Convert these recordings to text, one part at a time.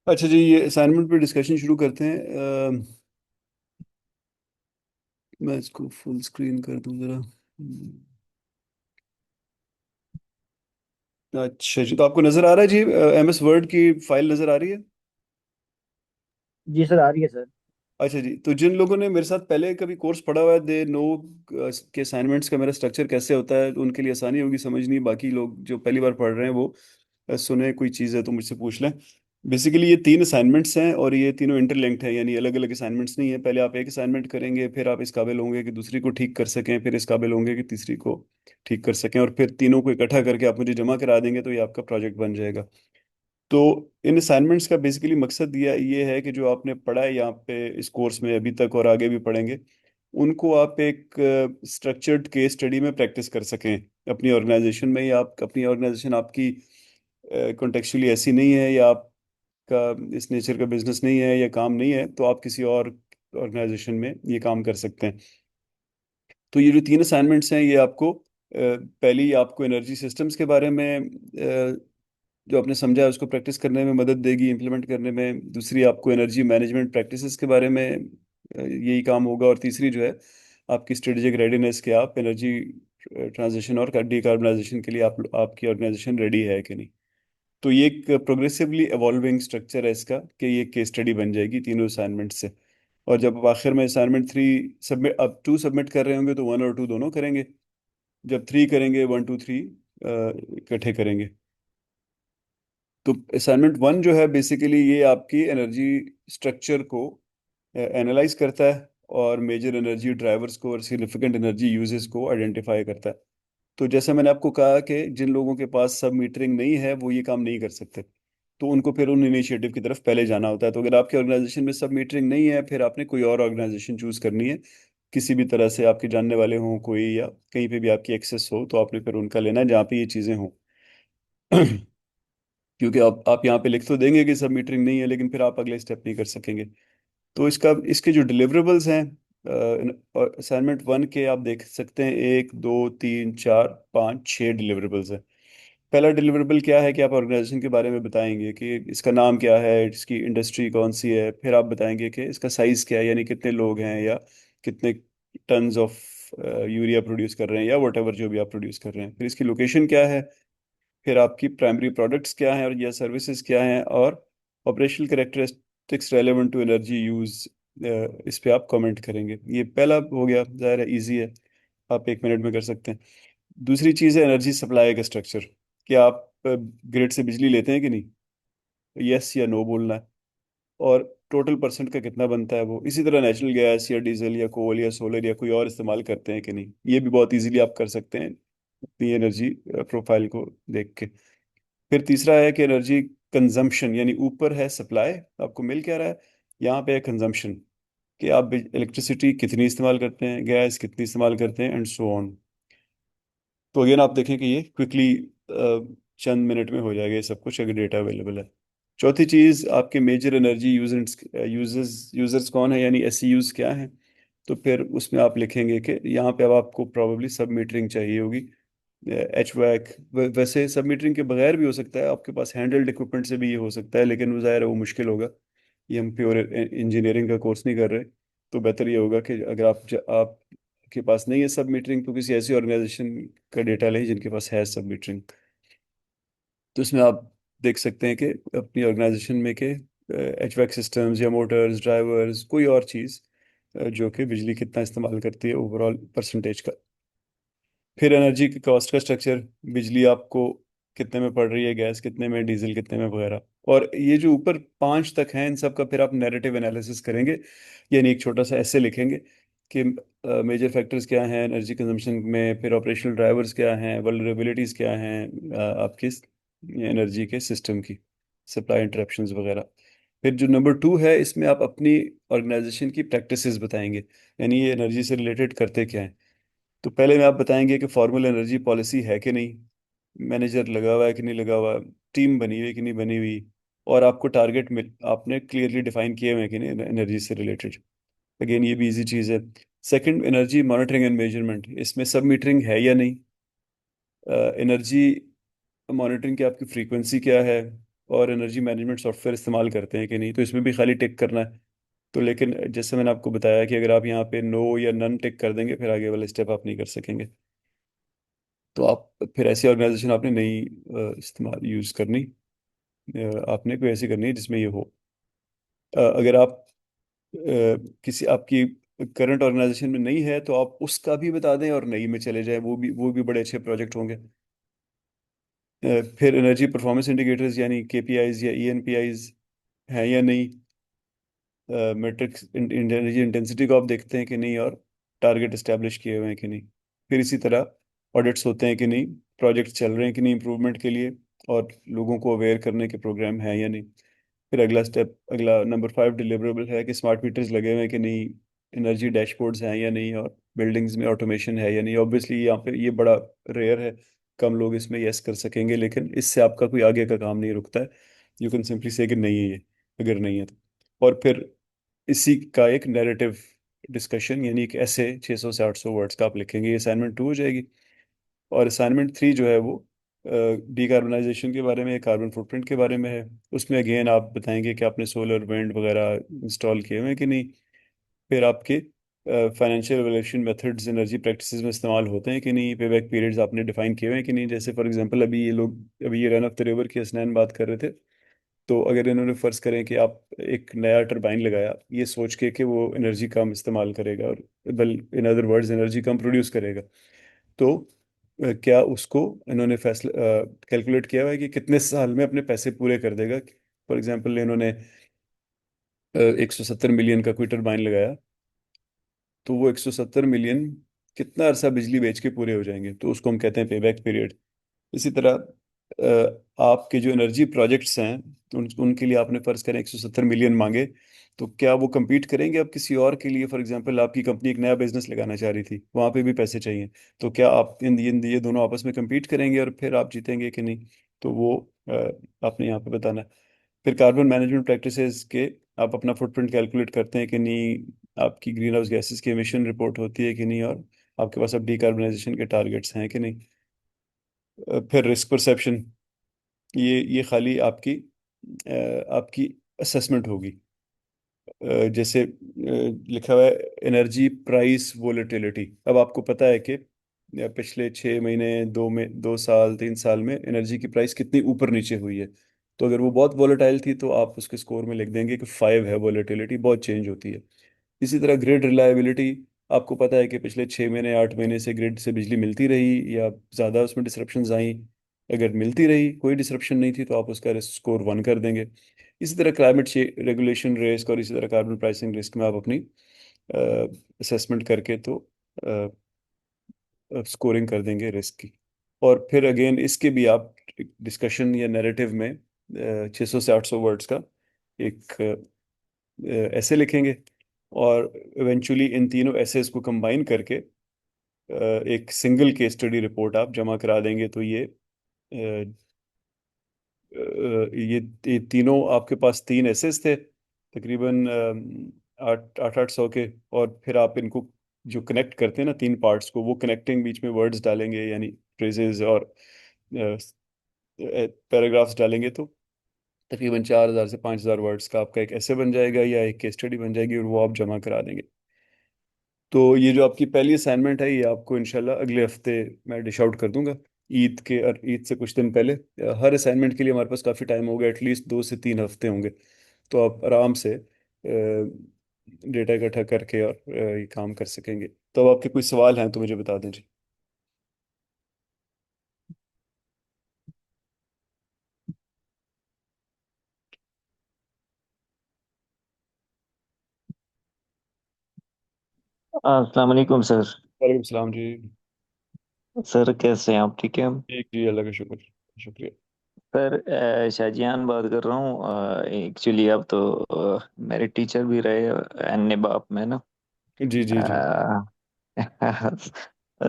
अच्छा जी, ये असाइनमेंट पे डिस्कशन शुरू करते हैं। मैं इसको फुल स्क्रीन कर दूं जरा। अच्छा जी, तो आपको नज़र आ रहा है जी? MS वर्ड की फाइल नज़र आ रही है? जी सर, आ रही है सर। अच्छा जी, तो जिन लोगों ने मेरे साथ पहले कभी कोर्स पढ़ा हुआ है, दे नो के असाइनमेंट्स का मेरा स्ट्रक्चर कैसे होता है, तो उनके लिए आसानी होगी समझनी। बाकी लोग जो पहली बार पढ़ रहे हैं वो सुने कोई चीज़ है तो मुझसे पूछ लें। बेसिकली ये तीन असाइनमेंट्स हैं और ये तीनों इंटरलिंक्ड हैं, यानी अलग अलग असाइनमेंट्स नहीं है। पहले आप एक असाइनमेंट करेंगे, फिर आप इस काबिल होंगे कि दूसरी को ठीक कर सकें, फिर इस काबिल होंगे कि तीसरी को ठीक कर सकें, और फिर तीनों को इकट्ठा करके आप मुझे जमा करा देंगे तो ये आपका प्रोजेक्ट बन जाएगा। तो इन असाइनमेंट्स का बेसिकली मकसद ये है कि जो आपने पढ़ा है यहाँ पे इस कोर्स में अभी तक और आगे भी पढ़ेंगे, उनको आप एक स्ट्रक्चर्ड केस स्टडी में प्रैक्टिस कर सकें अपनी ऑर्गेनाइजेशन में। या आप अपनी ऑर्गेनाइजेशन आपकी कॉन्टेक्चुअली ऐसी नहीं है, या आपका इस नेचर का बिजनेस नहीं है या काम नहीं है, तो आप किसी और ऑर्गेनाइजेशन में ये काम कर सकते हैं। तो ये जो तीन असाइनमेंट्स हैं ये आपको पहली आपको एनर्जी सिस्टम्स के बारे में जो आपने समझा है उसको प्रैक्टिस करने में मदद देगी, इम्प्लीमेंट करने में। दूसरी आपको एनर्जी मैनेजमेंट प्रैक्टिसेस के बारे में यही काम होगा। और तीसरी जो है आपकी स्ट्रेटेजिक रेडीनेस के आप एनर्जी ट्रांजिशन और डिकार्बनाइजेशन के लिए आप आपकी ऑर्गेनाइजेशन रेडी है कि नहीं। तो ये एक प्रोग्रेसिवली एवॉल्विंग स्ट्रक्चर है इसका, कि ये केस स्टडी बन जाएगी तीनों असाइनमेंट से। और जब आप आखिर में असाइनमेंट 3 सबमिट, अब 2 सबमिट कर रहे होंगे तो 1 और 2 दोनों करेंगे। जब 3 करेंगे, 1 2 3 इकट्ठे करेंगे। तो असाइनमेंट 1 जो है बेसिकली ये आपकी एनर्जी स्ट्रक्चर को एनालाइज करता है और मेजर एनर्जी ड्राइवर्स को और सिग्निफिकेंट एनर्जी यूजेस को आइडेंटिफाई करता है। तो जैसे मैंने आपको कहा कि जिन लोगों के पास सब मीटरिंग नहीं है वो ये काम नहीं कर सकते, तो उनको फिर उन इनिशिएटिव की तरफ पहले जाना होता है। तो अगर आपके ऑर्गेनाइजेशन में सब मीटरिंग नहीं है, फिर आपने कोई और ऑर्गेनाइजेशन चूज करनी है। किसी भी तरह से आपके जानने वाले हों कोई, या कहीं पे भी आपकी एक्सेस हो, तो आपने फिर उनका लेना है जहाँ पे ये चीज़ें हों। क्योंकि आप यहाँ पे लिख तो देंगे कि सब मीटरिंग नहीं है, लेकिन फिर आप अगले स्टेप नहीं कर सकेंगे। तो इसके जो डिलिवरेबल्स हैं असाइनमेंट 1 के, आप देख सकते हैं 1 2 3 4 5 6 डिलिवरेबल्स हैं। पहला डिलिवरेबल क्या है कि आप ऑर्गेनाइजेशन के बारे में बताएंगे कि इसका नाम क्या है, इसकी इंडस्ट्री कौन सी है। फिर आप बताएंगे कि इसका साइज क्या है, यानी कितने लोग हैं, या कितने टन्स ऑफ यूरिया प्रोड्यूस कर रहे हैं, या वट एवर जो भी आप प्रोड्यूस कर रहे हैं। फिर इसकी लोकेशन क्या है, फिर आपकी प्राइमरी प्रोडक्ट्स क्या हैं और या सर्विसेज क्या हैं, और operational characteristics relevant to energy use. इस पे आप कमेंट करेंगे। ये पहला हो गया, ज़ाहिर है इजी है, आप 1 मिनट में कर सकते हैं। दूसरी चीज़ है एनर्जी सप्लाई का स्ट्रक्चर, कि आप ग्रिड से बिजली लेते हैं कि नहीं, यस या नो बोलना है। और टोटल परसेंट का कितना बनता है वो। इसी तरह नेचुरल गैस या डीजल या कोल या सोलर या कोई और इस्तेमाल करते हैं कि नहीं, ये भी बहुत इजीली आप कर सकते हैं अपनी एनर्जी प्रोफाइल को देख के। फिर तीसरा है कि एनर्जी कंजम्पशन, यानी ऊपर है सप्लाई, आपको मिल क्या रहा है, यहाँ पे है कंजम्पशन, कि आप इलेक्ट्रिसिटी कितनी इस्तेमाल करते हैं, गैस कितनी इस्तेमाल करते हैं, एंड सो ऑन। तो अगेन आप देखें कि ये क्विकली चंद मिनट में हो जाएगा ये सब कुछ, अगर डेटा अवेलेबल है। चौथी चीज़, आपके मेजर एनर्जी यूजर्स यूजर्स कौन है, यानी SEUs क्या है। तो फिर उसमें आप लिखेंगे कि यहाँ पे अब आपको प्रॉब्लली सब मीटरिंग चाहिए होगी। HVAC, वैसे सब मीटरिंग के बगैर भी हो सकता है, आपके पास हैंडल्ड इक्विपमेंट से भी ये हो सकता है, लेकिन वो ज़ाहिर है वो मुश्किल होगा। ये हम प्योर इंजीनियरिंग का कोर्स नहीं कर रहे। तो बेहतर ये होगा कि अगर आपके पास नहीं है सब मीटरिंग, तो किसी ऐसी ऑर्गेनाइजेशन का डेटा लें जिनके पास है सब मीटरिंग। तो इसमें आप देख सकते हैं कि अपनी ऑर्गेनाइजेशन में के HVAC सिस्टम्स या मोटर्स, ड्राइवर्स, कोई और चीज़ जो कि बिजली कितना इस्तेमाल करती है ओवरऑल परसेंटेज का। फिर एनर्जी की कॉस्ट का स्ट्रक्चर, बिजली आपको कितने में पड़ रही है, गैस कितने में, डीजल कितने में, वगैरह। और ये जो ऊपर 5 तक हैं इन सब का फिर आप नैरेटिव एनालिसिस करेंगे, यानी एक छोटा सा ऐसे लिखेंगे कि मेजर फैक्टर्स क्या हैं एनर्जी कंजम्पशन में, फिर ऑपरेशनल ड्राइवर्स क्या हैं, वल्नरेबिलिटीज़ क्या हैं आपकी एनर्जी के सिस्टम की, सप्लाई इंटरप्शंस वगैरह। फिर जो नंबर 2 है, इसमें आप अपनी ऑर्गेनाइजेशन की प्रैक्टिसेस बताएंगे, यानी ये एनर्जी से रिलेटेड करते क्या हैं। तो पहले में आप बताएंगे कि फॉर्मल एनर्जी पॉलिसी है कि नहीं, मैनेजर लगा हुआ है कि नहीं लगा हुआ, टीम बनी हुई है कि नहीं बनी हुई, और आपको टारगेट मिल आपने क्लियरली डिफाइन किए हुए हैं कि नहीं एनर्जी से रिलेटेड। अगेन ये भी इजी चीज़ है। Second, energy monitoring and measurement, इसमें सब मीटरिंग है या नहीं, एनर्जी मॉनिटरिंग की आपकी फ्रीक्वेंसी क्या है, और एनर्जी मैनेजमेंट सॉफ्टवेयर इस्तेमाल करते हैं कि नहीं, तो इसमें भी खाली टिक करना है। तो लेकिन जैसे मैंने आपको बताया कि अगर आप यहाँ पे नो या नन टिक कर देंगे फिर आगे वाले स्टेप आप नहीं कर सकेंगे। तो आप फिर ऐसी ऑर्गेनाइजेशन आपने नहीं इस्तेमाल यूज़ करनी। आपने कोई ऐसी करनी है जिसमें ये हो। अगर आप किसी आपकी करंट ऑर्गेनाइजेशन में नहीं है तो आप उसका भी बता दें और नई में चले जाएं, वो भी बड़े अच्छे प्रोजेक्ट होंगे। फिर एनर्जी परफॉर्मेंस इंडिकेटर्स यानी केपीआईज या ईएनपीआईज हैं या नहीं। मैट्रिक्स एनर्जी इंटेंसिटी को आप देखते हैं कि नहीं, और टारगेट इस्टेब्लिश किए हुए हैं कि नहीं। फिर इसी तरह ऑडिट्स होते हैं कि नहीं, प्रोजेक्ट चल रहे हैं कि नहीं इम्प्रूवमेंट के लिए, और लोगों को अवेयर करने के प्रोग्राम हैं या नहीं। फिर अगला स्टेप, अगला नंबर 5 डिलीवरेबल है कि स्मार्ट मीटर्स लगे हुए हैं कि नहीं, एनर्जी डैशबोर्ड्स हैं या नहीं, और बिल्डिंग्स में ऑटोमेशन है या नहीं। ऑब्वियसली यहाँ पे ये बड़ा रेयर है, कम लोग इसमें यस कर सकेंगे, लेकिन इससे आपका कोई आगे का काम नहीं रुकता है। यू कैन सिंपली से कि नहीं है ये, अगर नहीं है तो। और फिर इसी का एक नैरेटिव डिस्कशन यानी एक ऐसे 600 से 800 वर्ड्स का आप लिखेंगे। ये असाइनमेंट 2 हो जाएगी। और असाइनमेंट 3 जो है वो डीकार्बोनाइजेशन के बारे में, कार्बन फुटप्रिंट के बारे में है। उसमें अगेन आप बताएंगे कि आपने सोलर विंड वगैरह इंस्टॉल किए हुए हैं कि नहीं। फिर आपके financial valuation methods energy practices में इस्तेमाल होते हैं कि नहीं, पे बैक पीरियड्स आपने डिफाइन किए हुए हैं कि नहीं। जैसे फॉर एग्जांपल अभी ये रन ऑफ द रिवर की हसनैन बात कर रहे थे। तो अगर इन्होंने फर्ज करें कि आप एक नया टरबाइन लगाया ये सोच के कि वो एनर्जी कम इस्तेमाल करेगा, और well in other words energy come produce करेगा, तो क्या उसको इन्होंने फैसला कैलकुलेट किया हुआ है कि कितने साल में अपने पैसे पूरे कर देगा। फॉर एग्जांपल इन्होंने 170 मिलियन का कोई टरबाइन लगाया, तो वो 170 मिलियन कितना अरसा बिजली बेच के पूरे हो जाएंगे, तो उसको हम कहते हैं पेबैक पीरियड। इसी तरह आपके जो एनर्जी प्रोजेक्ट्स हैं, उनके लिए आपने फर्ज करें 170 मिलियन मांगे, तो क्या वो compete करेंगे अब किसी और के लिए। फॉर एग्जांपल आपकी कंपनी एक नया बिजनेस लगाना चाह रही थी, वहां पे भी पैसे चाहिए। तो क्या आप ये दोनों आपस में compete करेंगे और फिर आप जीतेंगे कि नहीं। तो वो आपने यहाँ पे बताना है। फिर कार्बन मैनेजमेंट प्रैक्टिसेस के आप अपना फुटप्रिंट कैलकुलेट करते हैं कि नहीं, आपकी ग्रीन हाउस गैसेस की एमिशन रिपोर्ट होती है कि नहीं, और आपके पास अब डिकार्बोनाइजेशन के टारगेट्स हैं कि नहीं। फिर रिस्क परसेप्शन, ये खाली आपकी असेसमेंट होगी। जैसे लिखा हुआ है एनर्जी प्राइस वोलेटिलिटी। अब आपको पता है कि पिछले 6 महीने, 2 साल 3 साल में एनर्जी की प्राइस कितनी ऊपर नीचे हुई है। तो अगर वो बहुत वोलेटाइल थी तो आप उसके स्कोर में लिख देंगे कि 5 है, वोलेटिलिटी बहुत चेंज होती है। इसी तरह ग्रिड रिलायबिलिटी, आपको पता है कि पिछले 6 महीने 8 महीने से ग्रिड से बिजली मिलती रही या ज़्यादा उसमें डिसरप्शंस आई। अगर मिलती रही, कोई डिसरप्शन नहीं थी, तो आप उसका स्कोर 1 कर देंगे। इसी तरह क्लाइमेट रेगुलेशन रिस्क और इसी तरह कार्बन प्राइसिंग रिस्क में आप अपनी असेसमेंट करके तो स्कोरिंग कर देंगे रिस्क की। और फिर अगेन इसके भी आप डिस्कशन या नैरेटिव में 600 से 800 वर्ड्स का एक ऐसे लिखेंगे। और इवेंचुअली इन तीनों ऐसेस को कंबाइन करके एक सिंगल केस स्टडी रिपोर्ट आप जमा करा देंगे। तो ये तीनों आपके पास 3 एसेस थे तकरीबन 800 के। और फिर आप इनको जो कनेक्ट करते हैं ना, 3 पार्ट्स को, वो कनेक्टिंग बीच में वर्ड्स डालेंगे यानी फ्रेजेस और पैराग्राफ्स डालेंगे, तो तकरीबन 4,000 से 5,000 वर्ड्स का आपका एक ऐसे बन जाएगा या एक केस स्टडी बन जाएगी, और वो आप जमा करा देंगे। तो ये जो आपकी पहली असाइनमेंट है ये आपको इंशाल्लाह अगले हफ्ते मैं डिश आउट कर दूंगा, ईद के, और ईद से कुछ दिन पहले। हर असाइनमेंट के लिए हमारे पास काफ़ी टाइम होगा, एटलीस्ट 2 से 3 हफ्ते होंगे। तो आप आराम से डेटा इकट्ठा करके और ये काम कर सकेंगे। तो अब आपके कोई सवाल हैं तो मुझे बता दें जी। अस्सलाम वालेकुम सर। वालेकुम सलाम जी। सर कैसे हैं आप, ठीक है? ठीक जी, अल्लाह का शुक्र। शुक्रिया। सर शाहजियान बात कर रहा हूँ। एक्चुअली आप तो मेरे टीचर भी रहे अन्य बाप में ना। जी जी जी।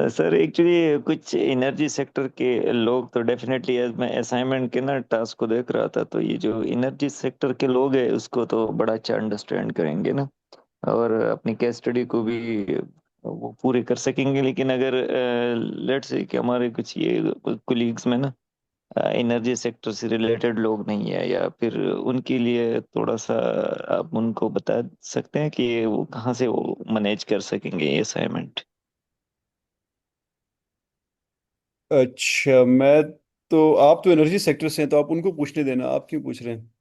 सर एक्चुअली कुछ एनर्जी सेक्टर के लोग तो डेफिनेटली, मैं असाइनमेंट के ना टास्क को देख रहा था, तो ये जो एनर्जी सेक्टर के लोग हैं उसको तो बड़ा अच्छा अंडरस्टैंड करेंगे ना, और अपनी केस स्टडी को भी वो पूरे कर सकेंगे। लेकिन अगर लेट्स से कि हमारे कुछ ये कुलीग्स में ना एनर्जी सेक्टर से रिलेटेड लोग नहीं है, या फिर उनके लिए थोड़ा सा आप उनको बता सकते हैं कि वो कहाँ से वो मैनेज कर सकेंगे ये असाइनमेंट? अच्छा, मैं तो आप तो एनर्जी सेक्टर से हैं तो आप उनको पूछने देना, आप क्यों पूछ रहे हैं?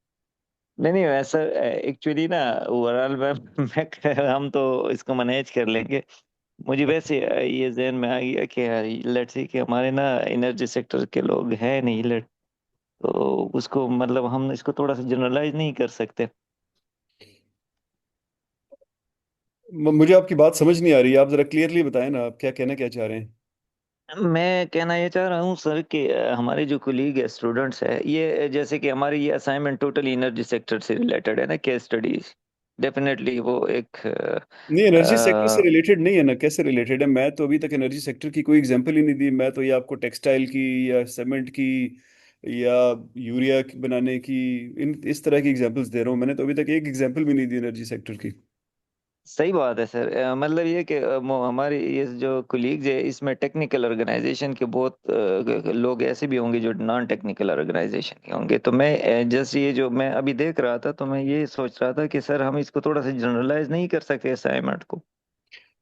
नहीं नहीं, वैसा एक्चुअली ना, ओवरऑल मैं हम तो इसको मैनेज कर लेंगे। मुझे वैसे ये जहन में आ गया कि यार लेट्स सी कि हमारे ना एनर्जी सेक्टर के लोग हैं नहीं लेट, तो उसको मतलब हम इसको थोड़ा सा जनरलाइज नहीं कर सकते। मुझे आपकी बात समझ नहीं आ रही है, आप जरा क्लियरली बताएं ना, आप क्या कहना क्या चाह रहे हैं? मैं कहना ये चाह रहा हूँ सर कि हमारे जो कोलीग है, स्टूडेंट्स है, ये जैसे कि हमारी ये असाइनमेंट टोटली एनर्जी सेक्टर से रिलेटेड है ना, केस स्टडीज, डेफिनेटली वो एक नहीं, एनर्जी सेक्टर से रिलेटेड नहीं है ना, कैसे रिलेटेड है? मैं तो अभी तक एनर्जी सेक्टर की कोई एग्जांपल ही नहीं दी। मैं तो ये आपको टेक्सटाइल की या सीमेंट की या यूरिया बनाने की, इन इस तरह की एग्जांपल्स दे रहा हूँ। मैंने तो अभी तक एक एग्जांपल भी नहीं दी एनर्जी सेक्टर की। सही बात है सर। मतलब ये कि हमारे ये जो कोलीग्स है इसमें टेक्निकल ऑर्गेनाइजेशन के बहुत लोग ऐसे भी होंगे जो नॉन टेक्निकल ऑर्गेनाइजेशन के होंगे। तो मैं जैसे ये जो मैं अभी देख रहा था, तो मैं ये सोच रहा था कि सर हम इसको थोड़ा सा जनरलाइज नहीं कर सकते असाइनमेंट को?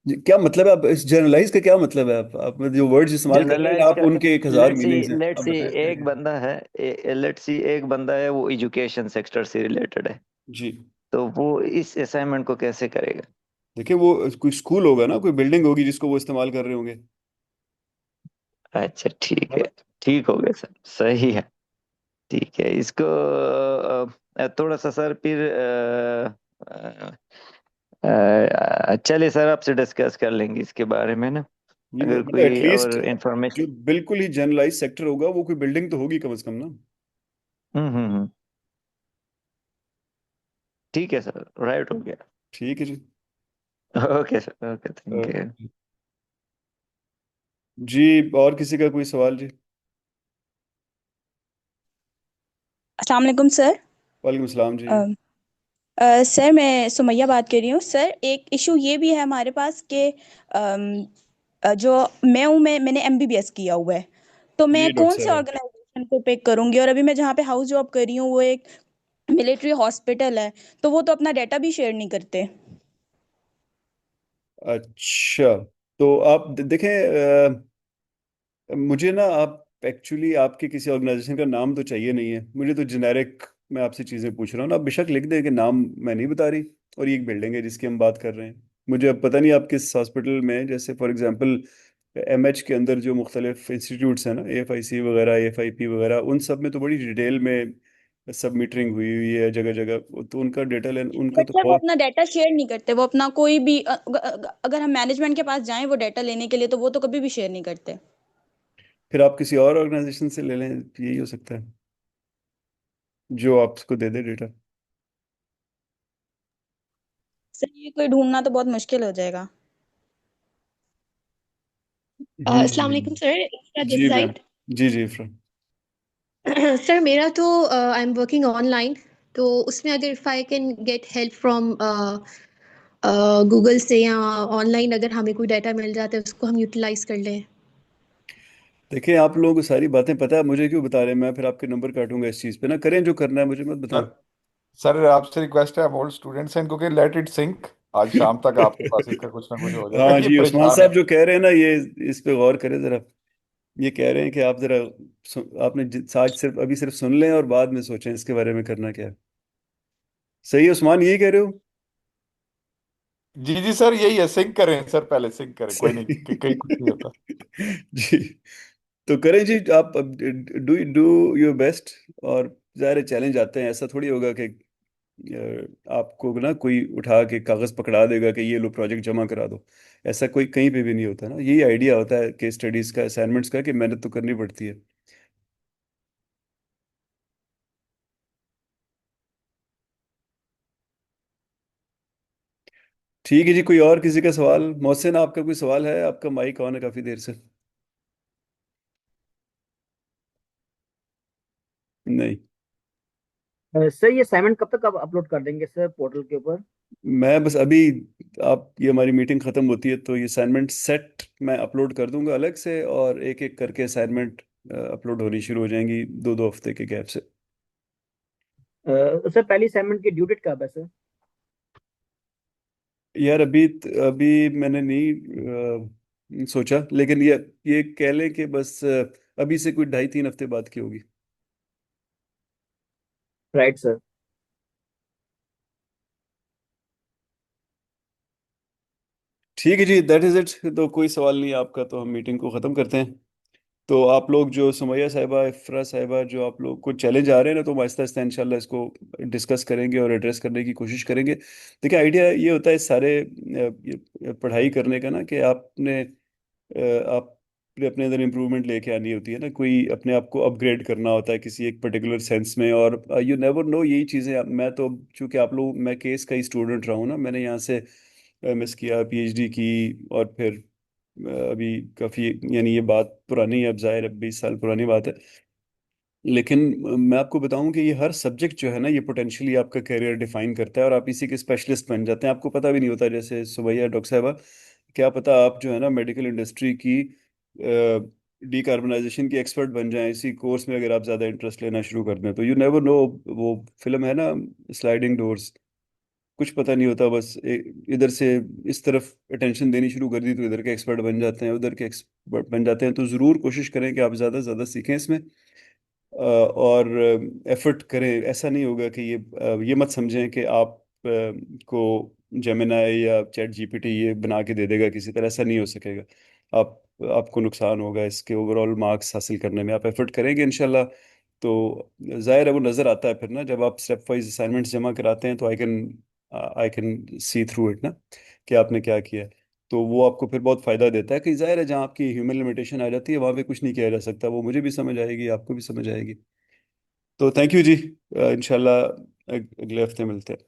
क्या मतलब है? आप इस जनरलाइज का क्या मतलब है? आप जो वर्ड्स इस्तेमाल कर रहे हैं जनरलाइज आप, का, उनके 1,000 लेट्स सी मीनिंग्स हैं, लेट्स आप सी बताएं क्या एक क्या है। बंदा है, लेट्स सी एक बंदा है वो एजुकेशन सेक्टर से रिलेटेड है, जी। तो वो इस असाइनमेंट को कैसे करेगा? देखिए, वो कोई स्कूल होगा ना, कोई बिल्डिंग होगी जिसको वो इस्तेमाल कर रहे होंगे। अच्छा ठीक है है, ना? ठीक हो गया सर, सही है। ठीक है, इसको थोड़ा सा सर फिर चलिए सर, आपसे डिस्कस कर लेंगे इसके बारे में ना, ये अगर मतलब कोई एटलीस्ट और जो इंफॉर्मेशन। बिल्कुल ही जनरलाइज सेक्टर होगा वो कोई बिल्डिंग तो होगी कम से कम ना। ठीक है सर, राइट हो गया। ठीक है जी। Okay sir, okay, thank you. Okay जी। और किसी का कोई सवाल जी? अस्सलाम वालेकुम सर। वालेकुम सलाम जी। सर मैं सुमैया बात कर रही हूँ सर। एक इशू ये भी है हमारे पास कि जो मैं हूँ, मैंने एमबीबीएस किया हुआ है, तो जी मैं डॉक्टर कौन से साहब। ऑर्गेनाइजेशन को पिक करूंगी? और अभी मैं जहाँ पे हाउस जॉब कर रही हूँ वो एक मिलिट्री हॉस्पिटल है, तो वो तो अपना डाटा भी शेयर नहीं करते। अच्छा, तो आप देखें, मुझे ना, आप एक्चुअली आपके किसी ऑर्गेनाइजेशन का नाम तो चाहिए नहीं है मुझे, तो जेनेरिक मैं आपसे चीज़ें पूछ रहा हूँ ना। आप बेशक लिख दें कि नाम मैं नहीं बता रही, और ये एक बिल्डिंग है जिसकी हम बात कर रहे हैं। मुझे अब पता नहीं आप किस हॉस्पिटल में, जैसे फॉर एग्जांपल एमएच के अंदर जो मुख्तलिफ इंस्टीट्यूट्स हैं ना, एएफआईसी वगैरह, एएफआईपी वगैरह, उन सब में तो बड़ी डिटेल में सब मीटरिंग हुई हुई है जगह जगह, तो उनका डेटा लेन उनका बट तो सर वो बहुत। अपना डाटा शेयर नहीं करते। वो अपना कोई भी अगर हम मैनेजमेंट के पास जाएं वो डाटा लेने के लिए, तो वो तो कभी भी शेयर नहीं करते। फिर आप किसी और ऑर्गेनाइजेशन से ले लें, यही हो सकता है जो आपको दे दे डेटा। सर ये कोई ढूंढना तो बहुत मुश्किल हो जाएगा। अस्सलाम वालेकुम सर, इफ्रा दिस जी मैम। साइड। जी जी इरफान। सर मेरा तो आई एम वर्किंग ऑनलाइन, तो उसमें अगर if I can get help from Google से, या ऑनलाइन अगर हमें कोई डाटा मिल जाता है उसको हम यूटिलाइज कर लें। देखिए, आप लोगों को सारी बातें पता है, मुझे क्यों बता रहे हैं? मैं फिर आपके नंबर काटूंगा इस चीज़ पे ना। करें जो करना है, मुझे मत बताएं। सर सर आपसे रिक्वेस्ट है, हम ओल्ड स्टूडेंट्स हैं, क्योंकि लेट इट सिंक। आज शाम तक आपके पास इसका कुछ ना कुछ हो जाएगा। हाँ ये जी, उस्मान परेशान है। साहब जो कह रहे हैं ना, ये इस पे गौर करें जरा। ये कह रहे हैं कि आप जरा आपने आज सिर्फ अभी सिर्फ सुन लें और बाद में सोचें इसके बारे में करना क्या है। सही है उस्मान, यही कह रहे हो? जी जी सर, यही है, सिंक करें सर, पहले सिंक करें, कोई नहीं, सही। कहीं कुछ नहीं होता। जी, तो करें जी। आप डू डू योर बेस्ट। और ज़ाहिर चैलेंज आते हैं, ऐसा थोड़ी होगा कि आपको ना कोई उठा के कागज़ पकड़ा देगा कि ये लो प्रोजेक्ट जमा करा दो। ऐसा कोई कहीं पे भी नहीं होता ना। यही आइडिया होता है केस स्टडीज़ का, असाइनमेंट्स का, कि मेहनत तो करनी पड़ती है। ठीक है जी, कोई और किसी का सवाल? मोहसिन, आपका कोई सवाल है? आपका माइक ऑन है काफ़ी देर से। नहीं। सर ये असाइनमेंट कब तक आप अपलोड कर देंगे सर पोर्टल के ऊपर? मैं बस अभी, आप ये हमारी मीटिंग ख़त्म होती है तो ये असाइनमेंट सेट मैं अपलोड कर दूंगा अलग से, और एक एक करके असाइनमेंट अपलोड होनी शुरू हो जाएंगी 2-2 हफ्ते के गैप से। सर पहली असाइनमेंट की ड्यू डेट कब है सर? यार अभी अभी मैंने नहीं सोचा, लेकिन ये कह लें कि बस अभी से कोई 2.5-3 हफ्ते बाद की होगी। Right sir. ठीक है जी, दैट इज इट। तो कोई सवाल नहीं है आपका, तो हम मीटिंग को ख़त्म करते हैं। तो आप लोग जो सुमैया साहिबा, इफ्रा साहिबा, जो आप लोग को चैलेंज आ रहे हैं ना, तो हम आहिस्ता आहिस्ता इंशाल्लाह इसको डिस्कस करेंगे और एड्रेस करने की कोशिश करेंगे। देखिए, आइडिया ये होता है सारे ये पढ़ाई करने का ना, कि आपने अपने अंदर इम्प्रूवमेंट लेके आनी होती है ना, कोई अपने आप को अपग्रेड करना होता है किसी एक पर्टिकुलर सेंस में। और यू नेवर नो, यही चीज़ें मैं तो, चूंकि आप लोग, मैं केस का ही स्टूडेंट रहा हूँ ना, मैंने यहाँ से मिस किया, पीएचडी की, और फिर अभी काफ़ी, यानी ये बात पुरानी है, अब ज़ाहिर है 20 साल पुरानी बात है। लेकिन मैं आपको बताऊं कि ये हर सब्जेक्ट जो है ना, ये पोटेंशियली आपका करियर डिफाइन करता है, और आप इसी के स्पेशलिस्ट बन जाते हैं, आपको पता भी नहीं होता। जैसे सुबैया, डॉक्टर साहबा, क्या पता आप जो है ना मेडिकल इंडस्ट्री की डीकार्बोनाइजेशन की एक्सपर्ट बन जाएं इसी कोर्स में, अगर आप ज़्यादा इंटरेस्ट लेना शुरू कर दें तो। यू नेवर नो, वो फिल्म है ना, स्लाइडिंग डोर्स, कुछ पता नहीं होता। बस इधर से इस तरफ अटेंशन देनी शुरू कर दी तो इधर के एक्सपर्ट बन जाते हैं, उधर के एक्सपर्ट बन जाते हैं। तो ज़रूर कोशिश करें कि आप ज़्यादा से ज़्यादा सीखें इसमें, और एफर्ट करें। ऐसा नहीं होगा कि ये मत समझें कि आप को जेमिनाई या चैट जीपीटी ये बना के दे देगा किसी तरह, ऐसा नहीं हो सकेगा। आप आपको नुकसान होगा इसके ओवरऑल मार्क्स हासिल करने में। आप एफर्ट करेंगे इंशाल्लाह, तो जाहिर है वो नज़र आता है फिर ना, जब आप स्टेप वाइज असाइनमेंट्स जमा कराते हैं, तो I can see through it ना, कि आपने क्या किया है। तो वो आपको फिर बहुत फायदा देता है, कि जाहिर है जहाँ आपकी ह्यूमन लिमिटेशन आ जाती है वहाँ पे कुछ नहीं किया जा सकता। वो मुझे भी समझ आएगी, आपको भी समझ आएगी। तो थैंक यू जी, इंशाल्लाह अगले हफ्ते मिलते हैं।